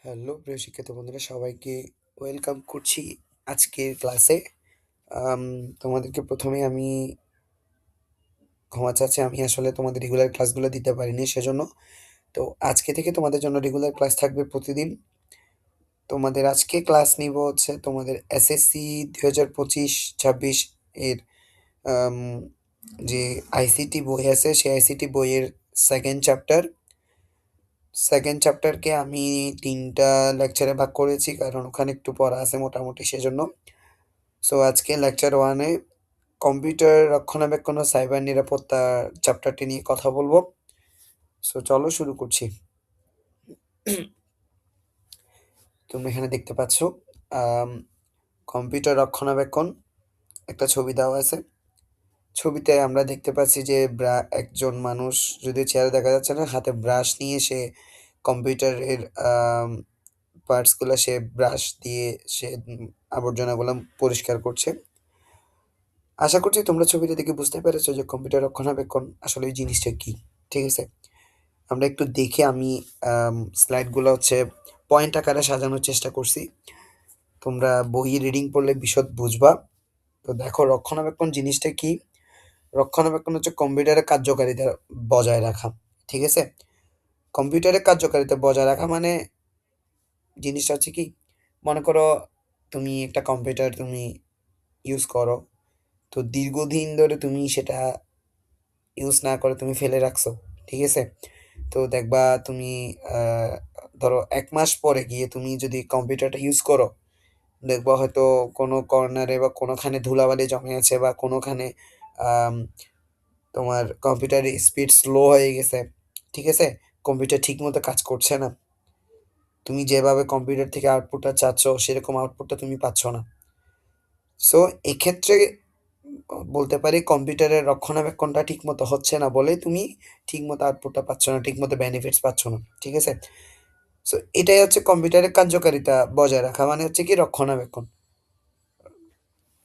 Hello প্রিয় শিক্ষার্থী বন্ধুরা, সবাইকে ওয়েলকাম করছি আজকের ক্লাসে। আম তোমাদেরকে ১ম এ আমি ক্ষমা চাচ্ছি, আমি আসলে তোমাদের রেগুলার ক্লাসগুলো দিতে পারিনি সেজন্য। তো আজকে থেকে তোমাদের জন্য রেগুলার ক্লাস থাকবে প্রতিদিন। তোমাদের আজকে ক্লাস নিব হচ্ছে তোমাদের এসএসসি ২০২৫-২৬ এর আম যে আইসিটি বই আছে, সেই আইসিটি বইয়ের 2nd চ্যাপ্টার। 2nd চ্যাপ্টারকে আমি ৩ টা লেকচারে ভাগ করেছি কারণ ওখানে একটু পড়া আছে মোটামুটি সেজন্য। সো আজকে লেকচার 1 এ কম্পিউটার রক্ষণাবেক্ষণ ও সাইবার নিরাপত্তা চ্যাপ্টারটি নিয়ে কথা বলবো। সো চলো শুরু করছি। তুমি এখানে দেখতে পাচ্ছ আম কম্পিউটার রক্ষণাবেক্ষণ একটা ছবি দেওয়া আছে। ছবিতে আমরা দেখতে পাচ্ছি যে একজন মানুষ, যদিও চেহারা দেখা যাচ্ছে না, হাতে ব্রাশ নিয়ে সে কম্পিউটারের পার্টসগুলা সে ব্রাশ দিয়ে সে আবর্জনাগুলা পরিষ্কার করছে। আশা করছি তোমরা ছবিটা দেখে বুঝতে পেরেছো যে কম্পিউটার রক্ষণাবেক্ষণ আসলে এই জিনিসটা কি। ঠিক আছে? আমরা একটু দেখে আমি স্লাইডগুলো হচ্ছে পয়েন্ট আকারে সাজানোর চেষ্টা করছি। তোমরা বই রিডিং পড়লে বিশদ বুঝবা। তো দেখো রক্ষণাবেক্ষণ জিনিসটা কি? রক্ষণাবেক্ষণ হচ্ছে কম্পিউটারের কার্যকারিতা বজায় রাখা। ঠিক আছে? কম্পিউটারের কার্যকারিতা বজায় রাখা মানে জিনিসটা হচ্ছে কি? মনে করো তুমি একটা কম্পিউটার তুমি ইউজ করো। তো দীর্ঘদিন ধরে তুমি সেটা ইউজ না করে তুমি ফেলে রাখছো। ঠিক আছে? তো দেখবা তুমি আ ধরো ১ মাস পরে গিয়ে তুমি যদি কম্পিউটারটা ইউজ করো, দেখবা হয়তো কোনো কর্নারে বা কোনোখানে ধুলাবালি জমে আছে বা কোনোখানে আম তোমার কম্পিউটারের স্পিড স্লো হয়ে গেছে। ঠিক আছে? কম্পিউটার ঠিকমতো কাজ করছে না। তুমি যেভাবে কম্পিউটার থেকে আউটপুটটা চাচ্ছ সেরকম আউটপুটটা তুমি পাচ্ছ না। সো এক্ষেত্রে বলতে পারি কম্পিউটারের রক্ষণাবেক্ষণটা ঠিকমতো হচ্ছে না বলেই তুমি ঠিকমতো আউটপুটটা পাচ্ছ না, ঠিকমতো বেনিফিটস পাচ্ছ না। ঠিক আছে? সো এটাই হচ্ছে কম্পিউটারের কার্যকারিতা বজায় রাখা মানে হচ্ছে কি রক্ষণাবেক্ষণ।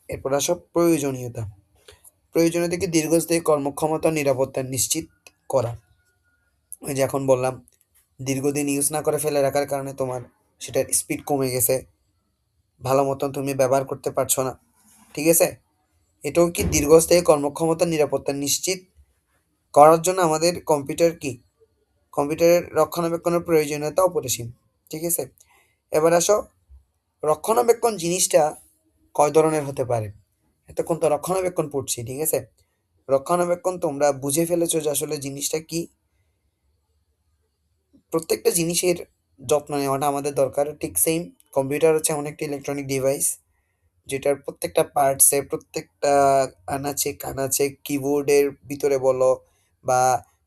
এরপর আসো প্রয়োজনীয়তা। প্রয়োজনীয়তা কি দীর্ঘস্থায়ী কর্মক্ষমতা ও নিরাপত্তা নিশ্চিত করা। ওই যে এখন বললাম, দীর্ঘদিন ইউজ না করে ফেলে রাখার কারণে তোমার সেটার স্পিড কমে গেছে। ভালো মতন তুমি ব্যবহার করতে পারছো না। ঠিক আছে? এটাও কি দীর্ঘস্থায়ী কর্মক্ষমতা নিরাপত্তা নিশ্চিত করার জন্য আমাদের কম্পিউটার কি? কম্পিউটারের রক্ষণাবেক্ষণের প্রয়োজনীয়তা অপরিসীম। ঠিক আছে? এবার আসো রক্ষণাবেক্ষণ জিনিসটা কয় ধরনের হতে পারে? এতক্ষণ তো রক্ষণাবেক্ষণ পড়ছি, ঠিক আছে? রক্ষণাবেক্ষণ তোমরা বুঝে ফেলেছো যে আসলে জিনিসটা কি? প্রত্যেকটা জিনিসের যত্ন নেওয়াটা আমাদের দরকার। ঠিক সেইম কম্পিউটার হচ্ছে এমন একটি ইলেকট্রনিক ডিভাইস যেটার প্রত্যেকটা পার্টসে, প্রত্যেকটা আনাচে-কানাচে, কিবোর্ডের ভিতরে বলো বা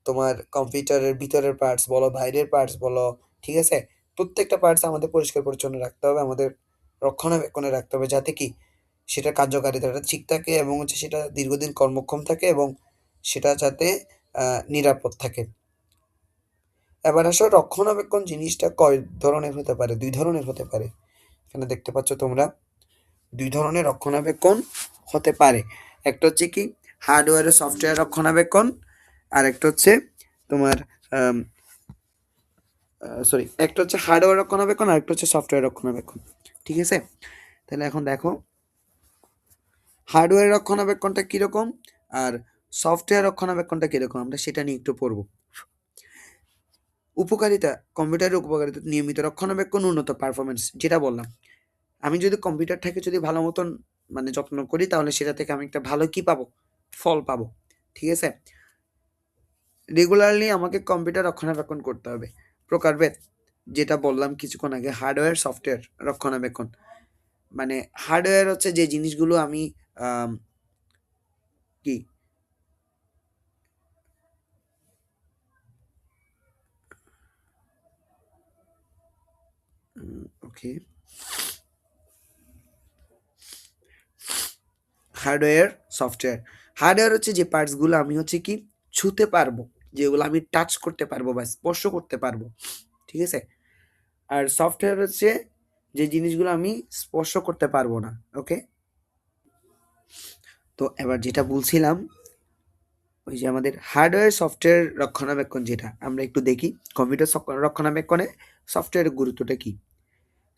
তোমার কম্পিউটারের ভিতরের পার্টস বলো, বাইরের পার্টস বলো, ঠিক আছে? প্রত্যেকটা পার্টস আমাদের পরিষ্কার-পরিচ্ছন্ন রাখতে হবে, আমাদের রক্ষণাবেক্ষণে রাখতে হবে যাতে কি সেটার কার্যকারিতাটা ঠিক থাকে এবং হচ্ছে সেটা দীর্ঘদিন কর্মক্ষম থাকে এবং সেটা যাতে আ নিরাপদ থাকে। এবার আসো রক্ষণাবেক্ষণ জিনিসটা কয় ধরনের হতে পারে? ২ ধরনের হতে পারে। এখানে দেখতে পাচ্ছ তোমরা। ২ ধরনের রক্ষণাবেক্ষণ হতে পারে। একটা হচ্ছে কি হার্ডওয়্যার ও সফটওয়্যার রক্ষণাবেক্ষণ। আরেকটা হচ্ছে তোমার আম সরি, একটা হচ্ছে হার্ডওয়্যার রক্ষণাবেক্ষণ, আরেকটা হচ্ছে সফটওয়্যার রক্ষণাবেক্ষণ। ঠিক আছে? তাহলে এখন দেখো হার্ডওয়্যার রক্ষণাবেক্ষণটা কিরকম আর সফটওয়্যার রক্ষণাবেক্ষণটা কিরকম আমরা সেটা নিয়ে একটু পড়ব। উপকারিতা, কম্পিউটারের উপকারিতা নিয়মিত রক্ষণাবেক্ষণ, উন্নত পারফরম্যান্স যেটা বললাম। আমি যদি কম্পিউটারটাকে যদি ভালো মতন মানে যত্ন করি তাহলে সেটা থেকে আমি একটা ভালো কি পাবো? ফল পাবো। ঠিক আছে? রেগুলারলি আমাকে কম্পিউটার রক্ষণাবেক্ষণ করতে হবে। প্রকারভেদ যেটা বললাম কিছুক্ষণ আগে হার্ডওয়্যার, সফটওয়্যার রক্ষণাবেক্ষণ। মানে হার্ডওয়্যার হচ্ছে যে জিনিসগুলো আমি আম কি ওকে। Hardware, software. হার্ডওয়্যার হচ্ছে যে পার্টসগুলো আমি হচ্ছে কি ছুতে পারবো, যেগুলো আমি টাচ করতে পারবো বা স্পর্শ করতে পারবো। ঠিক আছে? আর সফটওয়্যার হচ্ছে যে জিনিসগুলো আমি স্পর্শ করতে পারবো না। ওকে? তো এবার যেটা বলছিলাম ওই যে আমাদের হার্ডওয়্যার সফটওয়্যার রক্ষণাবেক্ষণ যেটা আমরা একটু দেখি কম্পিউটার রক্ষণাবেক্ষণে সফটওয়্যারের গুরুত্বটা কি।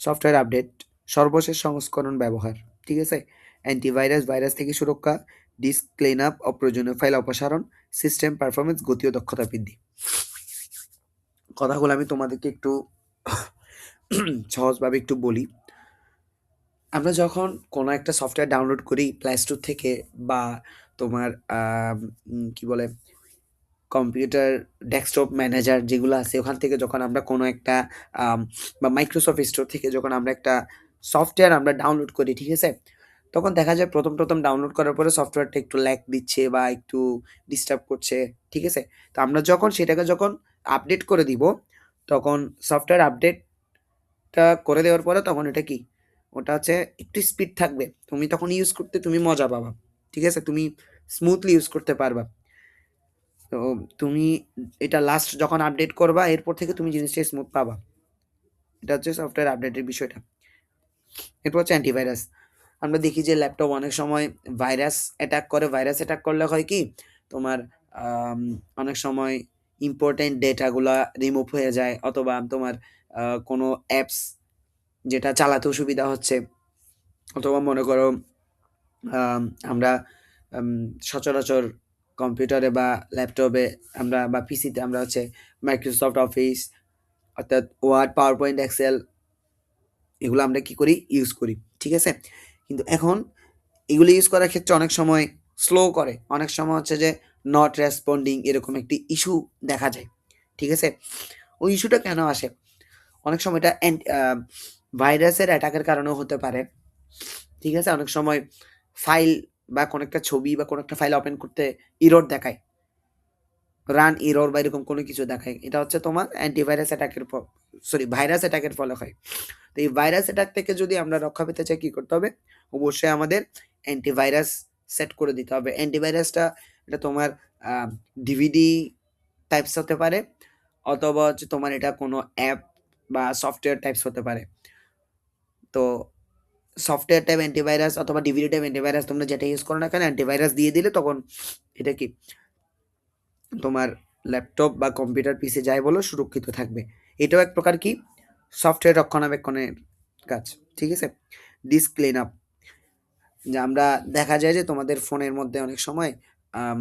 সফটওয়্যার আপডেট, সর্বশেষ সংস্করণ ব্যবহার, ঠিক আছে? অ্যান্টিভাইরাস, ভাইরাস থেকে সুরক্ষা, ডিস্ক ক্লিন আপ, অপ্রয়োজনীয় ফাইল অপসারণ, সিস্টেম পারফরম্যান্স, গতি ও দক্ষতা বৃদ্ধি। কথাগুলো আমি তোমাদেরকে একটু সহজভাবে একটু বলি। আমরা যখন কোনো একটা সফটওয়্যার ডাউনলোড করি প্লে স্টোর থেকে বা তোমার কি বলে কম্পিউটার ডেস্কটপ ম্যানেজার যেগুলো আছে ওখান থেকে যখন আমরা কোনো একটা বা মাইক্রোসফট স্টোর থেকে যখন আমরা একটা সফটওয়্যার আমরা ডাউনলোড করি, ঠিক আছে? তখন দেখা যায় ১ম ডাউনলোড করার পরে সফটওয়্যারটা একটু ল্যাগ দিচ্ছে বা একটু ডিস্টার্ব করছে, ঠিক আছে? তো আমরা যখন সেটাকে যখন আপডেট করে দিব, তখন সফটওয়্যার আপডেটটা করে দেওয়ার পরে তখন এটা কি? ওটা হচ্ছে একটু স্পিড থাকবে। তুমি তখন ইউজ করতে তুমি মজা পাবা। ঠিক আছে? তুমি স্মুথলি ইউজ করতে পারবা। তো তুমি এটা লাস্ট যখন আপডেট করবা এরপর থেকে তুমি জিনিসটা স্মুথ পাবা। এটা হচ্ছে সফটওয়্যার আপডেটের বিষয়টা। এরপর হচ্ছে অ্যান্টিভাইরাস। আমরা দেখি যে ল্যাপটপ অনেক সময় ভাইরাস অ্যাটাক করে। ভাইরাস অ্যাটাক করলে হয় কি? তোমার আম অনেক সময় ইম্পোর্টেন্ট ডেটাগুলা রিমুভ হয়ে যায় অথবা তোমার কোনো অ্যাপস যেটা চালাতেও সুবিধা হচ্ছে অথবা মনে করো আম আমরা আম সচরাচর কম্পিউটারে বা ল্যাপটপে আমরা বা পিসিতে আমরা হচ্ছে মাইক্রোসফট অফিস অর্থাৎ ওয়ার্ড, পাওয়ার পয়েন্ট, এক্সেল এগুলো আমরা কি করি? ইউজ করি। ঠিক আছে? কিন্তু এখন এগুলো ইউজ করার ক্ষেত্রে অনেক সময় স্লো করে। অনেক সময় হচ্ছে যে নট রেসপন্ডিং এরকম একটি ইস্যু দেখা যায়। ঠিক আছে? ওই ইস্যুটা কেন আসে? অনেক সময় এটা ভাইরাসের অ্যাটাকের কারণেও হতে পারে। ঠিক আছে? অনেক সময় ফাইল বা কোনো একটা ছবি বা কোনো একটা ফাইল ওপেন করতে এরর দেখায়। রান এরর বা এরকম কোনো কিছু দেখায়। এটা হচ্ছে তোমার অ্যান্টিভাইরাস অ্যাটাকের সরি ভাইরাস অ্যাটাকের ফলে হয়। তো এই ভাইরাস অ্যাটাক থেকে যদি আমরা রক্ষা পেতে চাই কি করতে হবে? অবশ্যই আমাদের অ্যান্টিভাইরাস সেট করে দিতে হবে। অ্যান্টিভাইরাসটা এটা তোমার আ ডিভিডি টাইপস হতে পারে অথবা হচ্ছে তোমার এটা কোনো অ্যাপ বা সফটওয়্যার টাইপস হতে পারে। তো সফটওয়্যার টাইপ অ্যান্টিভাইরাস অথবা ডিভিডি টাইপ অ্যান্টিভাইরাস তোমরা যেটা ইউজ করো না কেন অ্যান্টিভাইরাস দিয়ে দিলে তখন এটা কি তোমার ল্যাপটপ বা কম্পিউটার পিসি যাই বলো সুরক্ষিত থাকবে। এটাও এক প্রকার কি সফটওয়্যার রক্ষণাবেক্ষণের কাজ। ঠিক আছে? ডিস্ক ক্লিন আপ যে আমরা দেখা যায় যে তোমাদের ফোনের মধ্যে অনেক সময় আম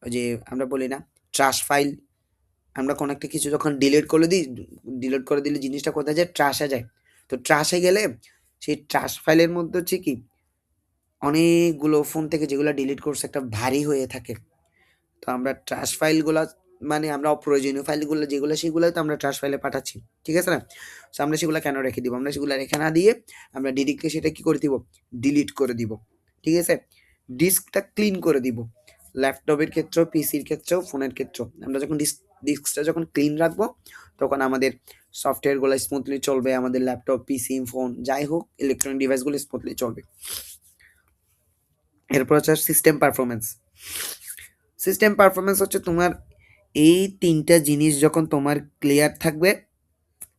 ওই যে আমরা বলি না ট্রাশ ফাইল আমরা কোনো একটা কিছু যখন ডিলিট করে দিলে জিনিসটা কোথায় যায়? ট্রাশে যায়। তো ট্রাশে গেলে সেই ট্রাশ ফাইলের মধ্যে হচ্ছে কি অনেকগুলো ফোন থেকে যেগুলা ডিলিট করছে একটা ভারী হয়ে থাকে। তো আমরা ট্রাশ ফাইলগুলা মানে আমরা অপ্রয়োজনীয় ফাইলগুলো যেগুলো সেগুলোই তো আমরা ট্রাশ ফাইলে পাঠাচ্ছি। ঠিক আছে না? সো আমরা সেগুলা কেন রেখে দিব? আমরা সেগুলা রেখে না দিয়ে আমরা ডিরেক্টলি সেটা কি করে দিব? ডিলিট করে দিব। ঠিক আছে? ডিস্কটা ক্লিন করে দিব। ল্যাপটপের ক্ষেত্রেও, পিসির ক্ষেত্রেও, ফোনের ক্ষেত্রেও। আমরা যখন ডিস্কটা যখন ক্লিন রাখবো, তখন আমাদের সফটওয়্যারগুলো স্মুথলি চলবে। আমাদের ল্যাপটপ, পিসি, ফোন যাই হোক ইলেকট্রনিক ডিভাইসগুলো স্মুথলি চলবে। এরপর হচ্ছে সিস্টেম পারফরম্যান্স। সিস্টেম পারফরম্যান্স হচ্ছে তোমার এই ৩ টা জিনিস যখন তোমার ক্লিয়ার থাকবে,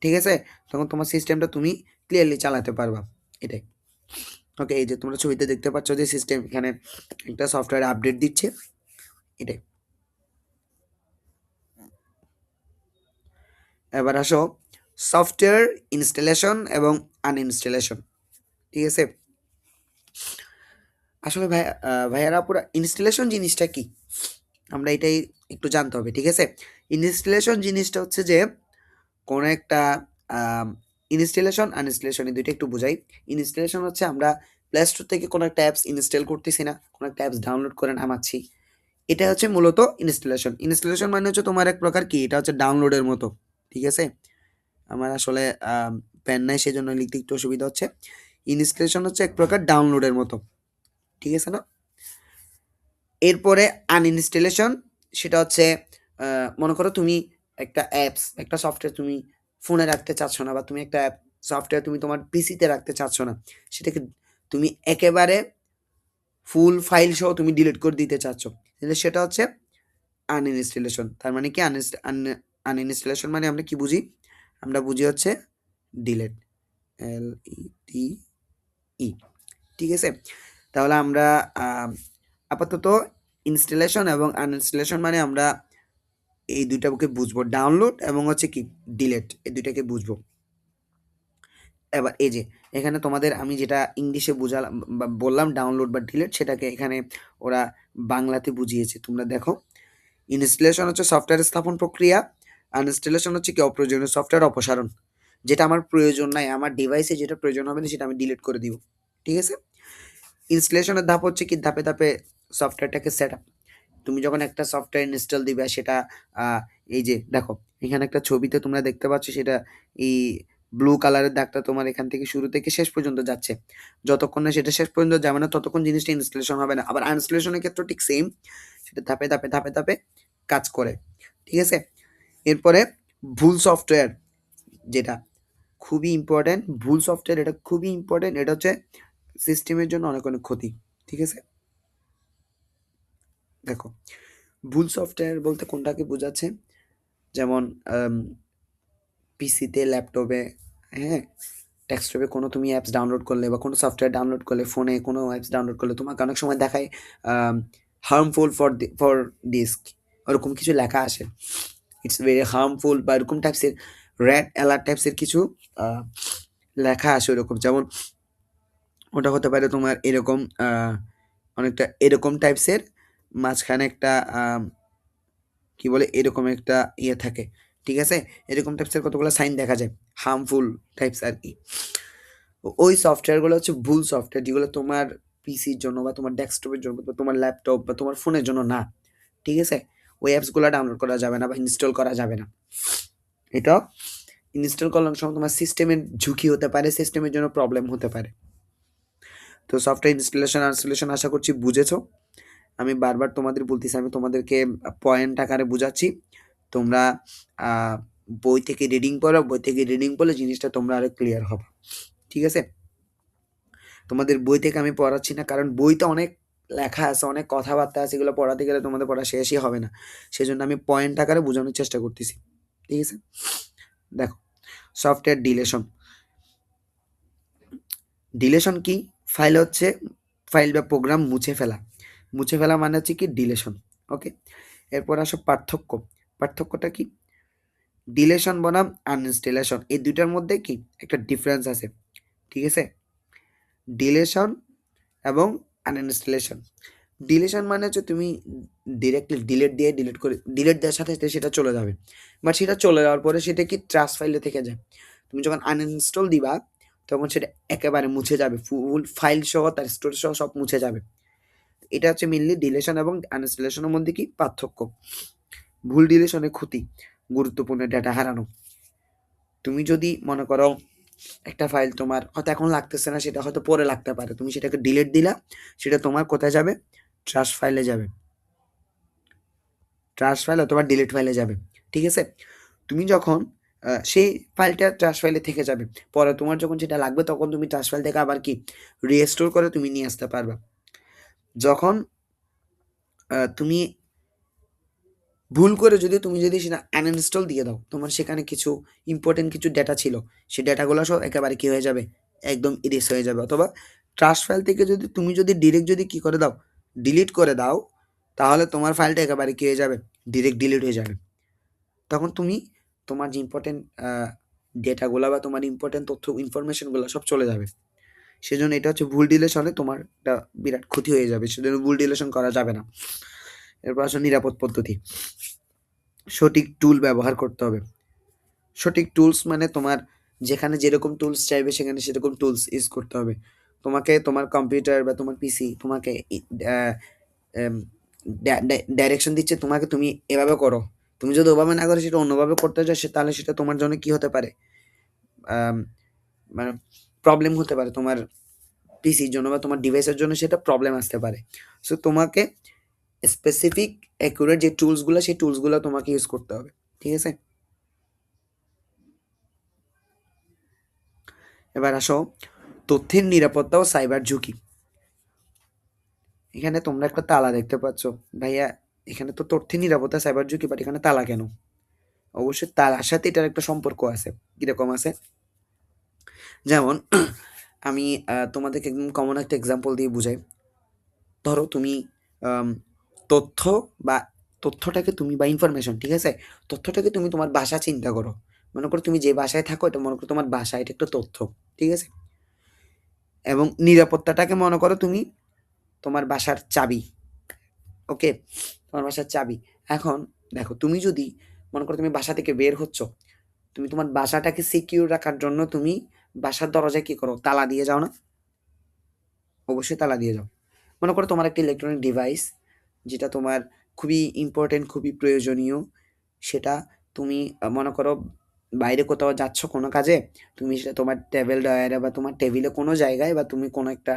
ঠিক আছে? তখন তোমার সিস্টেমটা তুমি ক্লিয়ারলি চালাতে পারবা। এটাই। ওকে, এই যে তোমরা ছবিতে দেখতে পাচ্ছ যে সিস্টেম এখানে একটা সফটওয়্যার আপডেট দিচ্ছে। এটাই। এবার আসো সফটওয়্যার ইনস্টলেশন এবং আনইনস্টলেশন। ঠিক আছে? আসলে ভাইয়ারা আপুরা ইনস্টলেশন জিনিসটা কি? আমরা এটাই একটু জানতে হবে। ঠিক আছে? ইনস্টলেশন জিনিসটা হচ্ছে যে কোনো একটা আম ইনস্টলেশন, আনইনস্টলেশন এই ২ টা একটু বুঝাই। ইনস্টলেশন হচ্ছে আমরা প্লে স্টোর থেকে কোনো একটা অ্যাপস ইনস্টল করতেছি না, কোনো একটা অ্যাপস ডাউনলোড করে নামাচ্ছি। এটা হচ্ছে মূলত ইনস্টলেশন। ইনস্টলেশন মানে হচ্ছে তোমার এক প্রকার কি এটা হচ্ছে ডাউনলোডের মতো। ঠিক আছে? আমার আসলে পেন নাই সেজন্য লিখতে একটু অসুবিধা হচ্ছে। ইনস্টলেশন হচ্ছে এক প্রকার ডাউনলোডের মতো। ঠিক আছে না? এরপরে আনইনস্টলেশন সেটা হচ্ছে আ মনে করো তুমি একটা অ্যাপস, একটা সফটওয়্যার তুমি ফোনে রাখতে চাচ্ছ না বা তুমি একটা সফটওয়্যার তুমি তোমার পিসিতে রাখতে চাচ্ছ না। সেটাকে তুমি একেবারে ফুল ফাইল সহ তুমি ডিলিট করে দিতে চাচ্ছ। তাহলে সেটা হচ্ছে আনইনস্টলেশন। তার মানে কি আনইনস্টলেশন মানে আমরা কি বুঝি? আমরা বুঝি হচ্ছে ডিলিট। LETE ঠিক আছে? তাহলে আমরা আ আপাতত ইনস্টলেশন এবং আনইনস্টলেশন মানে আমরা এই দুইটাকে বুঝবো, ডাউনলোড এবং হচ্ছে কি ডিলেট, এই দুইটাকে বুঝবো। এবার এই যে এখানে তোমাদের আমি যেটা ইংলিশে বুঝালাম বা বললাম ডাউনলোড বা ডিলিট, সেটাকে এখানে ওরা বাংলাতে বুঝিয়েছে। তোমরা দেখো, ইনস্টলেশন হচ্ছে সফটওয়্যার স্থাপন প্রক্রিয়া, আনইনস্টলেশন হচ্ছে কি অপ্রয়োজনীয় সফটওয়্যার অপসারণ। যেটা আমার প্রয়োজন নাই, আমার ডিভাইসে যেটা প্রয়োজন হবে না সেটা আমি ডিলিট করে দিব। ঠিক আছে? ইনস্টলেশনের ধাপ হচ্ছে কি ধাপে ধাপে সফটওয়্যারটাকে সেট আপ। তুমি যখন একটা সফটওয়্যার ইনস্টল দিবে সেটা এই যে দেখো এখানে একটা ছবিতে তোমরা দেখতে পাচ্ছ, সেটা এই ব্লু কালারের দাগটা তোমার এখান থেকে শুরু থেকে শেষ পর্যন্ত যাচ্ছে। যতক্ষণ না সেটা শেষ পর্যন্ত যাবে না ততক্ষণ জিনিসটা ইনস্টলেশন হবে না। আবার আনইনস্টলেশনের ক্ষেত্রে ঠিক সেম, সেটা ধাপে ধাপে ধাপে ধাপে কাজ করে। ঠিক আছে? এরপরে ভুল সফটওয়্যার, যেটা খুবই ইম্পর্টেন্ট, ভুল সফটওয়্যার এটা খুবই ইম্পর্টেন্ট। এটা হচ্ছে সিস্টেমের জন্য অনেক অনেক ক্ষতি। ঠিক আছে? দেখো, ভুল সফটওয়্যার বলতে কোনটাকে বোঝাচ্ছে? যেমন পিসিতে, ল্যাপটপে, হ্যাঁ, ডেস্কটপে কোনো তুমি অ্যাপস ডাউনলোড করলে বা কোনো সফটওয়্যার ডাউনলোড করলে, ফোনে কোনো অ্যাপস ডাউনলোড করলে তোমাকে অনেক সময় দেখায় হার্মফুল ফর ডিস্ক, ওরকম কিছু লেখা আসে। ইটস ভেরি হার্মফুল বা এরকম টাইপসের রেড অ্যালার্ট টাইপসের কিছু লেখা আসে ওরকম। যেমন ওটা হতে পারে তোমার এরকম অনেকটা এরকম টাইপসের, মাঝখানে একটা কি বলে এরকম একটা ইয়ে থাকে। ঠিক আছে? এরকম টাইপসের কতগুলো সাইন দেখা যায়, হার্মফুল টাইপস আর কি। ওই সফটওয়্যারগুলো হচ্ছে ভুল সফটওয়্যার, যেগুলো তোমার পিসির জন্য বা তোমার ডেস্কটপের জন্য বা তোমার ল্যাপটপ বা তোমার ফোনের জন্য না। ঠিক আছে? ওই অ্যাপসগুলো ডাউনলোড করা যাবে না বা ইনস্টল করা যাবে না। এটা ইনস্টল করার সময় তোমার সিস্টেমের ঝুঁকি হতে পারে, সিস্টেমের জন্য প্রবলেম হতে পারে। তো সফটওয়্যার ইনস্টলেশন আনইনস্টলেশন আশা করছি বুঝেছো। আমি বারবার তোমাদের বলতেছি, আমি তোমাদেরকে পয়েন্ট আকারে বুঝাচ্ছি। তোমরা বই থেকে রিডিং পড়ো, বই থেকে রিডিং পড়লে জিনিসটা তোমরা আরো ক্লিয়ার হবে। ঠিক আছে? তোমাদের বই থেকে আমি পড়াচ্ছি না, কারণ বইতে অনেক লেখা আছে, অনেক কথাবার্তা আছে, এগুলো পড়াতে গেলে তোমাদের পড়া শেষই হবে না। সেজন্য আমি পয়েন্ট আকারে বোঝানোর চেষ্টা করতেছি। ঠিক আছে? দেখো, সফটওয়্যার ডিলেশন। ডিলেশন কি? ফাইল হচ্ছে, ফাইল বা প্রোগ্রাম মুছে ফেলা। মুছে ফেলা মানে হচ্ছে কি ডিলেশন। ওকে? এরপর আসো পার্থক্য। পার্থক্যটা কি? ডিলেশন বনাম আনইনস্টলেশন, এই দুইটার মধ্যে কি একটা ডিফারেন্স আছে। ঠিক আছে? ডিলেশন এবং আনইনস্টলেশন। ডিলেশন মানে হচ্ছে তুমি ডিরেক্টলি ডিলিট দিয়ে ডিলিট করে, ডিলিট দেওয়ার সাথে সাথে সেটা চলে যাবে, বাট সেটা চলে যাওয়ার পরে সেটা কি ট্রাশ ফাইলে থেকে যায়। তুমি যখন আনইনস্টল দিবা তখন সেটা একেবারে মুছে যাবে, ফুল ফাইল সহ তার স্টোরেজ সহ সব মুছে যাবে। এটা হচ্ছে মেনলি ডিলেশন এবং আনইনস্টলেশনের মধ্যে কি পার্থক্য। ভুল ডিলেশনের ক্ষতি, গুরুত্বপূর্ণ ডেটা হারানো। তুমি যদি মনে করো একটা ফাইল তোমার হয়তো এখন লাগতেছে না, সেটা হয়তো পরে লাগতে পারে, তুমি সেটাকে ডিলিট দিলা, সেটা তোমার কোথায় যাবে? ট্রাশ ফাইলে যাবে। ট্রাশ ফাইল অথবা ডিলিট ফাইলে যাবে। ঠিক আছে? তুমি যখন সেই ফাইলটা ট্রাশ ফাইলে থেকে যাবে, পরে তোমার যখন সেটা লাগবে তখন তুমি ট্রাশ ফাইল থেকে আবার কি রিস্টোর করে তুমি নিয়ে আসতে পারবা। যখন তুমি ভুল করে যদি তুমি যদি সেটা আনইনস্টল দিয়ে দাও, তোমার সেখানে কিছু ইম্পর্টেন্ট কিছু ডেটা ছিল, সেই ডেটাগুলো সব একেবারে কি হয়ে যাবে? একদম ইরেজ হয়ে যাবে। অথবা ট্রাশ ফাইল থেকে যদি তুমি যদি ডিরেক্ট যদি কি করে দাও? ডিলিট করে দাও, তাহলে তোমার ফাইলটা একেবারে কি হয়ে যাবে? ডিরেক্ট ডিলিট হয়ে যাবে। তখন তুমি তোমার যে ইম্পর্টেন্ট ডেটাগুলো বা তোমার ইম্পর্টেন্ট তথ্য ইনফরমেশনগুলো সব চলে যাবে। সেজন্য এটা হচ্ছে ভুল ডিলেশনে তোমার একটা বিরাট ক্ষতি হয়ে যাবে। সেজন্য ভুল ডিলেশন করা যাবে না। এরপর আসলে নিরাপদ পদ্ধতি। সঠিক টুল ব্যবহার করতে হবে। সঠিক টুলস মানে তোমার যেখানে যেরকম টুলস চাইবে সেখানে সেরকম টুলস ইউজ করতে হবে। তোমাকে তোমার কম্পিউটার বা তোমার পিসি তোমাকে ডাইরেকশন দিচ্ছে, তোমাকে তুমি এভাবে করো। তুমি যদি ওভাবে না করো সেটা অন্যভাবে করতে চাও, তাহলে সেটা তোমার জন্য কি হতে পারে? আম মানে প্রবলেম হতে পারে তোমার পিসির জন্য বা তোমার ডিভাইসের জন্য, সেটা প্রবলেম আসতে পারে। সো তোমাকে স্পেসিফিক অ্যাকুরেট যে টুলসগুলো, সেই টুলসগুলো তোমাকে ইউজ করতে হবে। ঠিক আছে? এবার আসো তথ্যের নিরাপত্তা ও সাইবার ঝুঁকি। এখানে তোমরা একটা তালা দেখতে পাচ্ছ। ভাইয়া, এখানে তো তথ্যের নিরাপত্তা সাইবার ঝুঁকি, বাট এখানে তালা কেন? অবশ্যই তালার সাথে এটার একটা সম্পর্ক আছে। কিরকম আছে? যেমন আমি তোমাদেরকে একদম কমন একটা এক্সাম্পল দিয়ে বুঝাই। ধরো তুমি তথ্য বা তথ্যটাকে তুমি বা ইনফরমেশন, ঠিক আছে? তথ্যটাকে তুমি তোমার বাসা চিন্তা করো। মনে করো তুমি যে বাসায় থাকো এটা মনে করো তোমার বাসা, এটা একটা তথ্য, ঠিক আছে? এবং নিরাপত্তাটাকে মনে করো তুমি তোমার বাসার চাবি, ওকে? তোমার বাসার চাবি। এখন দেখো তুমি যদি মনে করো তুমি বাসা থেকে বের হচ্ছ, তুমি তোমার বাসাটাকে সিকিউর রাখার জন্য তুমি বাসার দরজায় কি করো? তালা দিয়ে যাও না? অবশ্যই তালা দিয়ে যাও। মনে করো তোমার একটা ইলেকট্রনিক ডিভাইস যেটা তোমার খুবই ইম্পর্টেন্ট, খুবই প্রয়োজনীয়, সেটা তুমি মনে করো বাইরে কোথাও যাচ্ছ কোনো কাজে, তুমি সেটা তোমার টেবিল ডয়ারে বা তোমার টেবিলে কোনো জায়গায় বা তুমি কোনো একটা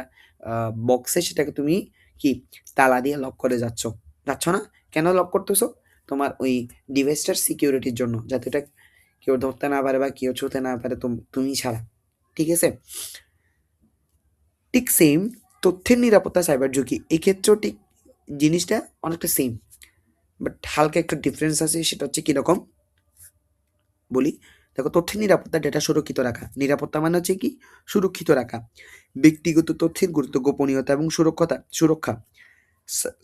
বক্সে সেটাকে তুমি কি তালা দিয়ে লক করে যাচ্ছ, যাচ্ছ না? কেন লক করতেছো? তোমার ওই ডিভাইসটার সিকিউরিটির জন্য, যাতে এটা কেউ ধরতে না পারে বা কেউ ছুঁতে না পারে তুমি ছাড়া, ঠিক আছে? ঠিক সেম তথ্যের নিরাপত্তা, সাইবার ঝুঁকি এক্ষেত্রেও ঠিক জিনিসটা অনেকটা সেম, বাট হালকা একটু ডিফারেন্স আছে। সেটা হচ্ছে কীরকম বলি, দেখো তথ্যের নিরাপত্তা, ডেটা সুরক্ষিত রাখা। নিরাপত্তা মানে হচ্ছে কি? সুরক্ষিত রাখা ব্যক্তিগত তথ্যের গুরুত্ব, গোপনীয়তা এবং সুরক্ষা।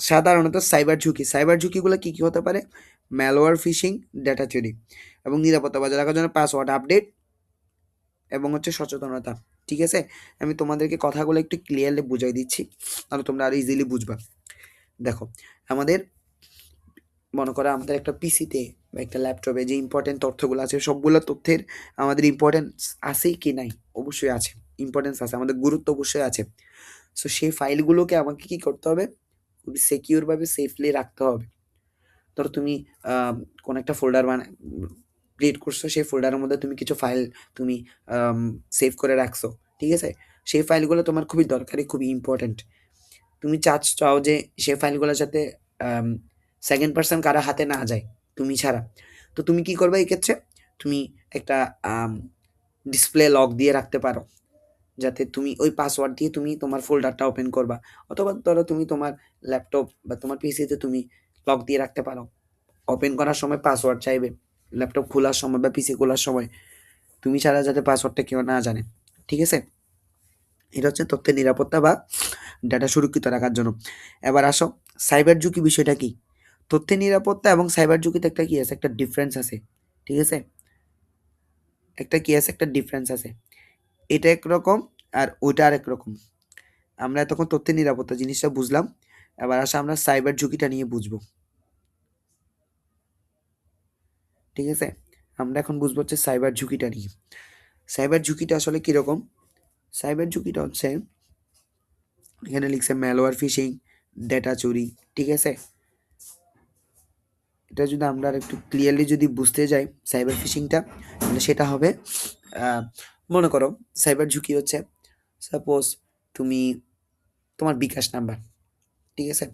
সাধারণত সাইবার ঝুঁকি, সাইবার ঝুঁকিগুলো কি কি হতে পারে? ম্যালওয়্যার, ফিশিং, ডেটা চুরি। এবং নিরাপত্তা বজায় রাখার জন্য পাসওয়ার্ড আপডেট এবং হচ্ছে সচেতনতা, ঠিক আছে? আমি তোমাদেরকে কথাগুলো একটু ক্লিয়ারলি বুঝাই দিচ্ছি, তাহলে তোমরা আরো ইজিলি বুঝবা। দেখো, আমাদের মনে করো আমাদের একটা পিসিতে বা একটা ল্যাপটপে যে ইম্পর্টেন্ট তথ্যগুলো আছে, সবগুলো তথ্যের আমাদের ইম্পর্টেন্স আছে কি নাই? অবশ্যই আছে, ইম্পর্টেন্স আছে, আমাদের গুরুত্ব অবশ্যই আছে। সো সেই ফাইলগুলোকে আমাকে কি করতে হবে? খুবই সিকিউরভাবে সেফলি রাখতে হবে। ধরো তুমি আহ, কোনো একটা ফোল্ডার ক্রিয়েট করছো, সেই ফোল্ডারের মধ্যে তুমি কিছু ফাইল তুমি সেভ করে রাখছো, ঠিক আছে? সেই ফাইলগুলো তোমার খুবই দরকারি, খুবই ইম্পর্টেন্ট। তুমি চাও যে সেই ফাইলগুলো যাতে সেকেন্ড পার্সন কারো হাতে না যায় তুমি ছাড়া। তো তুমি কি করবে এই ক্ষেত্রে? তুমি একটা ডিসপ্লে লক দিয়ে রাখতে পারো, যাতে তুমি ওই পাসওয়ার্ড দিয়ে তুমি তোমার ফোল্ডারটা ওপেন করবা। অথবা ধরো তুমি তোমার ল্যাপটপ বা তোমার পিসিতে তুমি লক দিয়ে রাখতে পারো, ওপেন করার সময় পাসওয়ার্ড চাইবে, ল্যাপটপ খোলার সময় বা পিসি খোলার সময় তুমি ছাড়া যাতে পাসওয়ার্ডটা কেউ না জানে, ঠিক আছে? এটা হচ্ছে তথ্যের নিরাপত্তা বা ডাটা সুরক্ষিত রাখার জন্য। এবার আসো, সাইবার ঝুঁকি বিষয়টা কি? তথ্যের নিরাপত্তা এবং সাইবার ঝুঁকিতে একটা কি আছে? একটা ডিফারেন্স আছে, ঠিক আছে? একটা কি আছে? একটা ডিফারেন্স আছে। এটা একরকম আর ওইটা আরেক রকম। আমরা এতক্ষণ তথ্যের নিরাপত্তা জিনিসটা বুঝলাম, এবার আসো আমরা সাইবার ঝুঁকিটা নিয়ে বুঝবো, ঠিক আছে? আমরা এখন বুঝবো হচ্ছে সাইবার ঝুঁকিটা নিয়ে। সাইবার ঝুঁকিটা আসলে কিরকম? সাইবার ঝুঁকিটা হচ্ছে, এখানে লিখছে ম্যালওয়্যার, ফিশিং, ডেটা চুরি, ঠিক আছে? এটা যদি আমরা আর একটু ক্লিয়ারলি যদি বুঝতে যাই সাইবার ফিশিংটা, তাহলে সেটা হবে মনে করো সাইবার ঝুঁকি হচ্ছে, সাপোজ তুমি তোমার বিকাশ নাম্বার, ঠিক আছে?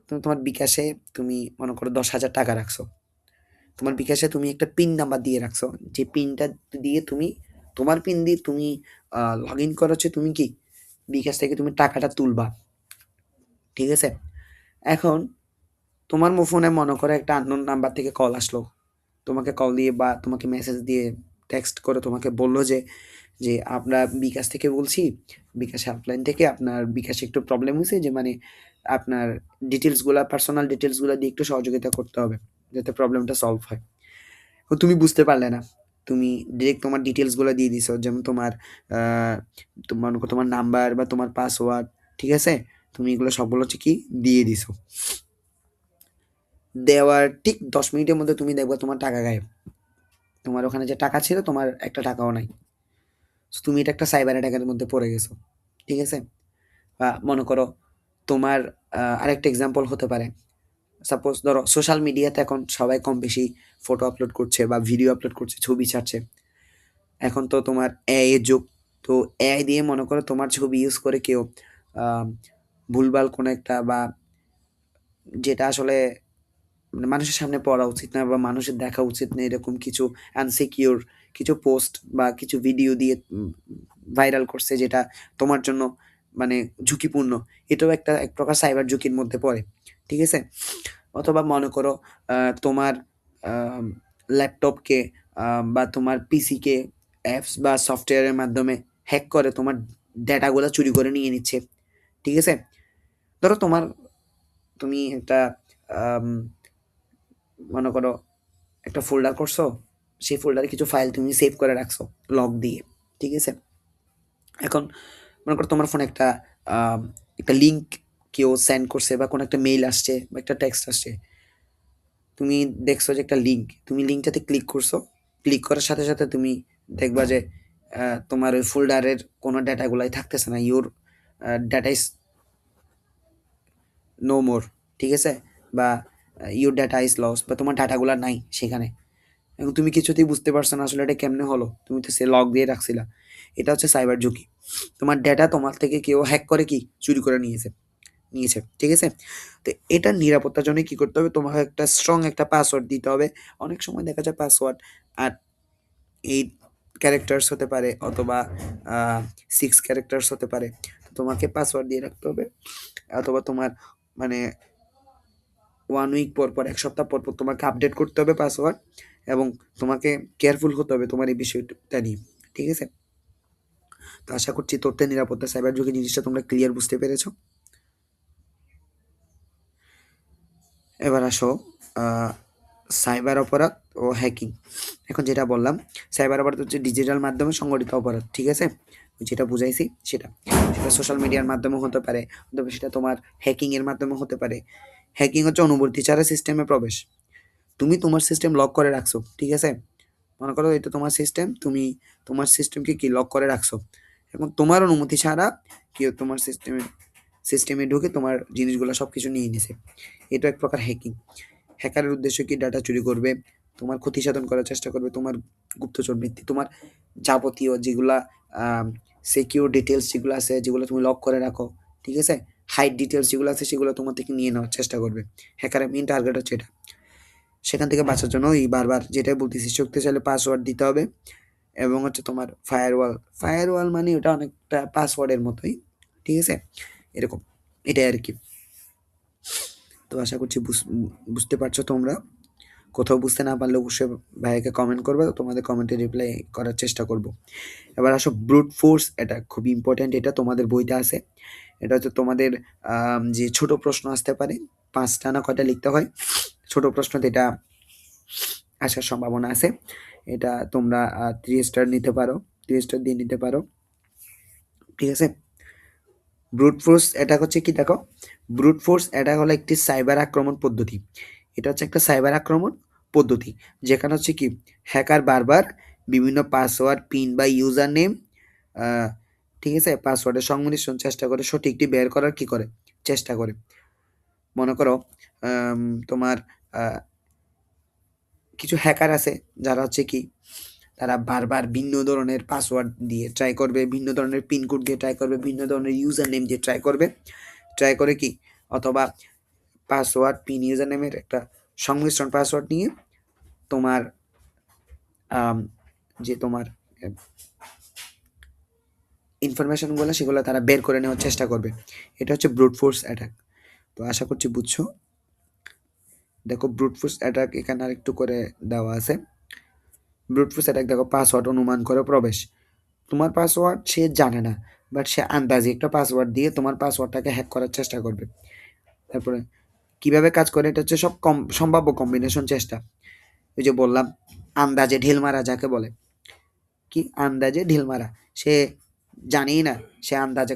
তুমি তোমার বিকাশে তুমি মনে করো 10,000 টাকা রাখছো, তোমার বিকাশে তুমি একটা পিন নাম্বার দিয়ে রাখছো, যে পিনটা দিয়ে তুমি তোমার পিন দিয়ে তুমি লগ ইন করাচ্ছে, তুমি কি বিকাশ থেকে তুমি টাকাটা তুলবা, ঠিক আছে? এখন তোমার ফোনে মনে করো একটা আননোন নাম্বার থেকে কল আসলো, তোমাকে কল দিয়ে বা তোমাকে মেসেজ দিয়ে টেক্সট করে তোমাকে বলল যে যে আমরা বিকাশ থেকে বলছি, বিকাশ হেল্পলাইন থেকে, আপনার বিকাশে একটু প্রবলেম হয়েছে, যে মানে আপনার ডিটেলসগুলা, পার্সোনাল ডিটেলসগুলো দিয়ে একটু সহযোগিতা করতে হবে যাতে প্রবলেমটা সলভ হয়। তো তুমি বুঝতে পারলে না, তুমি ডিরেক্ট তোমার ডিটেলসগুলো দিয়ে দিছো, যেমন তোমার তোমার তোমার নাম্বার বা তোমার পাসওয়ার্ড, ঠিক আছে? তুমি এগুলো সবগুলো হচ্ছে কি দিয়ে দিছো, দেওয়ার ঠিক 10 মিনিটের মধ্যে তুমি দেখবে তোমার টাকা গায়েব, তোমার ওখানে যে টাকা ছিল তোমার একটা টাকাও নাই। So, তুমি এটা একটা সাইবার অ্যাটাকের মধ্যে পড়ে গেছো, ঠিক আছে? বা মনে করো তোমার আরেকটা এক্সাম্পল হতে পারে, সাপোজ ধরো সোশ্যাল মিডিয়াতে এখন সবাই কম বেশি ফটো আপলোড করছে বা ভিডিও আপলোড করছে, ছবি ছাড়ছে। এখন তো তোমার এআই এর যুগ, তো এআই দিয়ে মনে করো তোমার ছবি ইউজ করে কেউ আহ, ভুলভাল কোনো একটা বা যেটা আসলে মানে মানুষের সামনে পড়া উচিত না বা মানুষের দেখা উচিত না, এরকম কিছু আনসিকিউর কিছু পোস্ট বা কিছু ভিডিও দিয়ে ভাইরাল করছে, যেটা তোমার জন্য মানে ঝুঁকিপূর্ণ। এটাও একটা এক প্রকার সাইবার ঝুঁকির মধ্যে পড়ে, ঠিক আছে? অথবা মনে করো তোমার ল্যাপটপকে বা তোমার পিসিকে অ্যাপস বা সফটওয়্যারের মাধ্যমে হ্যাক করে তোমার ডেটাগুলো চুরি করে নিয়ে নিচ্ছে, ঠিক আছে? ধরো তোমার তুমি একটা আম মনে করো একটা ফোল্ডার করছো, সেই ফোল্ডারে কিছু ফাইল তুমি সেভ করে রাখছো লক দিয়ে, ঠিক আছে? এখন মনে করো তোমার ফোনে আম একটা লিঙ্ক কেউ সেন্ড করছে বা কোনো একটা মেইল আসছে বা একটা টেক্সট আসছে। তুমি দেখছো যে একটা লিঙ্ক, তুমি লিঙ্কটাতে ক্লিক করছো। ক্লিক করার সাথে, সাথে তুমি দেখবা যে তোমার ওই ফোল্ডারের কোনো ডেটাগুলাই থাকতেছে না। Your data is no more, ঠিক আছে? বা ইউর ডেটা ইজ লস, বা তোমার ডাটাগুলা নাই সেখানে। এখন তুমি কিছুতেই বুঝতে পারছো না আসলে এটা কেমনে হলো। তুমি তো সে লক দিয়ে রাখছিলা। এটা হচ্ছে সাইবার ঝুঁকি। তোমার ডেটা তোমার থেকে কেউ হ্যাক করে কি চুরি করে নিয়েছে, ঠিক আছে? তো এটার নিরাপত্তার জন্য কি করতে হবে? তোমাকে একটা স্ট্রং একটা পাসওয়ার্ড দিতে হবে। অনেক সময় দেখা যায় পাসওয়ার্ড আর 8 ক্যারেক্টার্স হতে পারে অথবা 6 ক্যারেক্টার্স হতে পারে। তোমাকে পাসওয়ার্ড দিয়ে রাখতে হবে, অথবা তোমার মানে 1 উইক পর, পর ১ সপ্তাহ পর, পর তোমাকে আপডেট করতে হবে পাসওয়ার্ড, এবং তোমাকে কেয়ারফুল হতে হবে তোমার এই বিষয়টা নিয়ে। ঠিক আছে? তো আশা করছি তথ্যের নিরাপত্তা, সাইবার ঝুঁকি জিনিসটা তোমরা ক্লিয়ার বুঝতে পেরেছো। এবার আসো আ সাইবার অপরাধ ও হ্যাকিং। এখন যেটা বললাম, সাইবার অপরাধ হচ্ছে ডিজিটাল মাধ্যমে সংগঠিত অপরাধ। ঠিক আছে? যেটা বুঝাইছি সেটা। সেটা সোশ্যাল মিডিয়ার মাধ্যমেও হতে পারে, অথবা সেটা তোমার হ্যাকিং এর মাধ্যমেও হতে পারে। হ্যাকিং হচ্ছে অনুমতি ছাড়া সিস্টেমে প্রবেশ। তুমি তোমার সিস্টেম লক করে রাখছো। ঠিক আছে? মনে করো এটা তোমার সিস্টেম, তুমি তোমার সিস্টেমকে কি লক করে রাখছো। এখন তোমার অনুমতি ছাড়া কেউ তোমার সিস্টেমে ঢুকে তোমার জিনিসগুলো সবকিছু নিয়ে নিছে। এটা এক প্রকার হ্যাকিং। হ্যাকারের উদ্দেশ্য কি? ডাটা চুরি করবে, তোমার ক্ষতি সাধন করার চেষ্টা করবে, তোমার গুপ্তচর বৃত্তি, তোমার যাবতীয় যেগুলা সিকিউর ডিটেইলস যেগুলো আছে, যেগুলো তুমি লক করে রাখো, ঠিক আছে? হাইড ডিটেইলস যেগুলো আছে সেগুলো তোমার থেকে নিয়ে নেওয়ার চেষ্টা করবে। হ্যাকারের মেইন টার্গেট হচ্ছে এটা। সেখান থেকে বাঁচার জন্য এই বারবার যেটাই বলতেছি, শক্তিশালী পাসওয়ার্ড দিতে হবে, এবং হচ্ছে তোমার ফায়ারওয়াল। ফায়ারওয়াল মানে ওটা অনেকটা পাসওয়ার্ডের মতোই। ঠিক আছে? এরকম। এটাই আরকি। তো আশা করছি বুঝতে পারছো তোমরা। কোথাও বুঝতে না পারলে অবশ্যই ভাইয়াকে কমেন্ট করবে। তোমাদের কমেন্টে রিপ্লাই করার চেষ্টা করব। এবার আসো ব্রুট ফোর্স অ্যাটাক, খুবই ইম্পোর্টেন্ট, এটা তোমাদের বইতে আছে। এটা হচ্ছে তোমাদের যে ছোট প্রশ্ন আসতে পারে, ৫ টা না কয়টা লিখতে হয়। ছোট প্রশ্নতে এটা আসার সম্ভাবনা আছে। এটা তোমরা 3 স্টার নিতে পারো, 3 স্টার দিয়ে নিতে পারো। ঠিক আছে? ব্রুট ফোর্স অ্যাটাক হচ্ছে কি দেখো, ব্রুট ফোর্স অ্যাটাক হলো একটি সাইবার আক্রমণ পদ্ধতি। এটা হচ্ছে একটা সাইবার আক্রমণ পদ্ধতি, যেখানে হচ্ছে কি হ্যাকার বারবার বিভিন্ন পাসওয়ার্ড, পিন বা ইউজার নেম, ঠিক আছে, পাসওয়ার্ডের সংমিশ্রণ চেষ্টা করে সঠিকটি বের করার কি করে চেষ্টা করে। মনে করো আম, তোমার আহ, কিছু হ্যাকার আছে যারা হচ্ছে কি তারা বারবার ভিন্ন ধরনের পাসওয়ার্ড দিয়ে ট্রাই করবে, ভিন্ন ধরনের পিন কোড দিয়ে ট্রাই করবে, ভিন্ন ধরনের ইউজার নেম দিয়ে ট্রাই করবে। ট্রাই করে কি, অথবা পাসওয়ার্ড, পিন, ইউজার নেমের একটা সংমিশ্রণ পাসওয়ার্ড নিয়ে তোমার আম, যে তোমার ইনফরমেশনগুলো সেগুলো তারা বের করে নেওয়ার চেষ্টা করবে। এটা হচ্ছে ব্রুট ফোর্স অ্যাটাক। তো আশা করছি বুঝছো। দেখো ব্রুট ফোর্স অ্যাটাক এখানে আরেকটু করে দেওয়া আছে। ব্রুট ফোর্স অ্যাটাক দেখো, পাসওয়ার্ড অনুমান করে প্রবেশ। তোমার পাসওয়ার্ড সে জানে না, বাট সে আন্দাজে একটা পাসওয়ার্ড দিয়ে তোমার পাসওয়ার্ডটাকে হ্যাক করার চেষ্টা করবে। তারপরে কিভাবে কাজ করে, এটা হচ্ছে সব সম্ভাব্য কম্বিনেশন চেষ্টা। ওই যে বললাম, আন্দাজে ঢিল মারা যাকে বলে, কি আন্দাজে ঢিল মারা। সে জানেই না সে আন্দাজে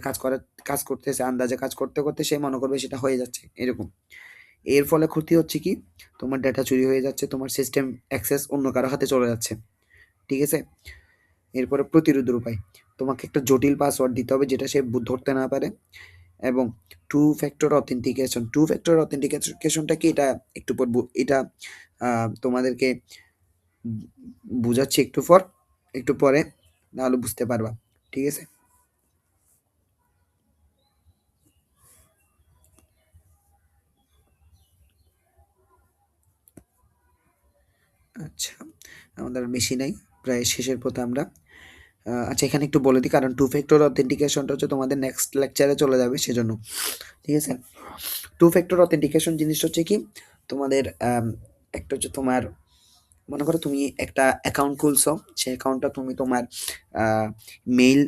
কাজ করতেছে, আন্দাজে কাজ করতে করতে সে মনে করবে সেটা হয়ে যাচ্ছে এরকম। এর ফলে ক্ষতি হচ্ছে কি, তোমার ডেটা চুরি হয়ে যাচ্ছে, তোমার সিস্টেম অ্যাক্সেস অন্য কারো হাতে চলে যাচ্ছে। ঠিক আছে? এরপরে প্রতিরোধের উপায়, তোমাকে একটা জটিল পাসওয়ার্ড দিতে হবে যেটা সে ধরতে না পারে, এবং two factor authentication. Two factor অথেন্টিকেশনটা কি, এটা একটু পর এটা তোমাদেরকে বুঝাচ্ছি একটু পরে, নাহলে বুঝতে পারবা। ঠিক আছে? আচ্ছা, আমাদের আর বেশি নাই, প্রায় শেষের পথে আমরা। আচ্ছা, এখানে একটু বলে দিই, কারণ টু ফ্যাক্টর অথেন্টিকেশনটা হচ্ছে তোমাদের নেক্সট লেকচারে চলে যাবে সেজন্য। ঠিক আছে? টু ফ্যাক্টর অথেন্টিকেশন জিনিসটা হচ্ছে কি, তোমাদের একটা হচ্ছে তোমার, মনে করো তুমি একটা অ্যাকাউন্ট খুলছো, সেই অ্যাকাউন্টটা তুমি তোমার মেইল,